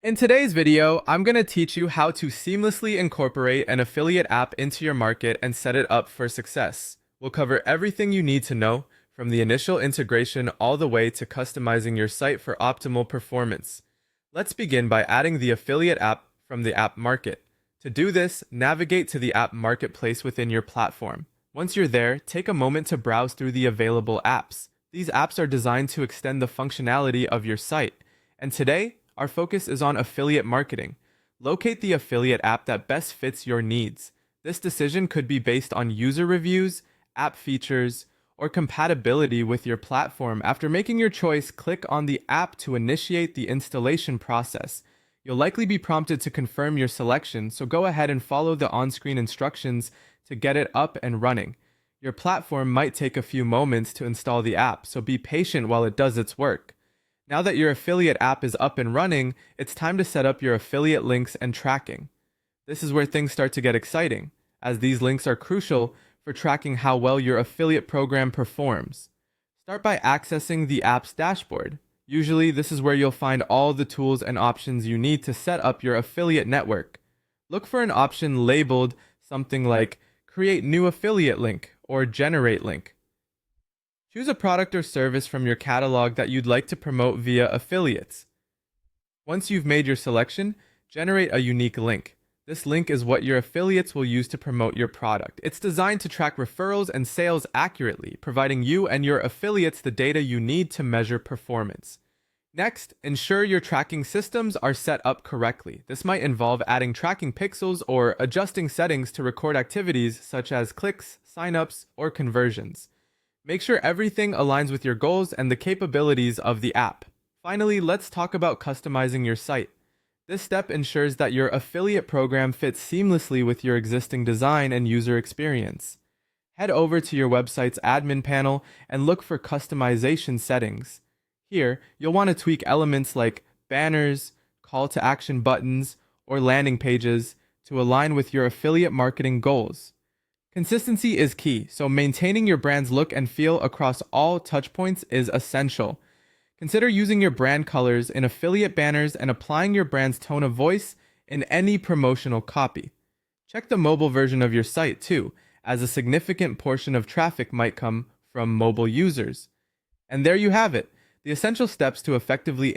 In today's video, I'm going to teach you how to seamlessly incorporate an affiliate app into your market and set it up for success. We'll cover everything you need to know, from the initial integration all the way to customizing your site for optimal performance. Let's begin by adding the affiliate app from the app market. To do this, navigate to the app marketplace within your platform. Once you're there, take a moment to browse through the available apps. These apps are designed to extend the functionality of your site. And today, our focus is on affiliate marketing. Locate the affiliate app that best fits your needs. This decision could be based on user reviews, app features, or compatibility with your platform. After making your choice, click on the app to initiate the installation process. You'll likely be prompted to confirm your selection, so go ahead and follow the on-screen instructions to get it up and running. Your platform might take a few moments to install the app, so be patient while it does its work. Now that your affiliate app is up and running, it's time to set up your affiliate links and tracking. This is where things start to get exciting, as these links are crucial for tracking how well your affiliate program performs. Start by accessing the app's dashboard. Usually, this is where you'll find all the tools and options you need to set up your affiliate network. Look for an option labeled something like Create New Affiliate Link or Generate Link. Choose a product or service from your catalog that you'd like to promote via affiliates. Once you've made your selection, generate a unique link. This link is what your affiliates will use to promote your product. It's designed to track referrals and sales accurately, providing you and your affiliates the data you need to measure performance. Next, ensure your tracking systems are set up correctly. This might involve adding tracking pixels or adjusting settings to record activities such as clicks, signups, or conversions. Make sure everything aligns with your goals and the capabilities of the app. Finally, let's talk about customizing your site. This step ensures that your affiliate program fits seamlessly with your existing design and user experience. Head over to your website's admin panel and look for customization settings. Here, you'll want to tweak elements like banners, call to action buttons, or landing pages to align with your affiliate marketing goals. Consistency is key, so maintaining your brand's look and feel across all touchpoints is essential. Consider using your brand colors in affiliate banners and applying your brand's tone of voice in any promotional copy. Check the mobile version of your site too, as a significant portion of traffic might come from mobile users. And there you have it, the essential steps to effectively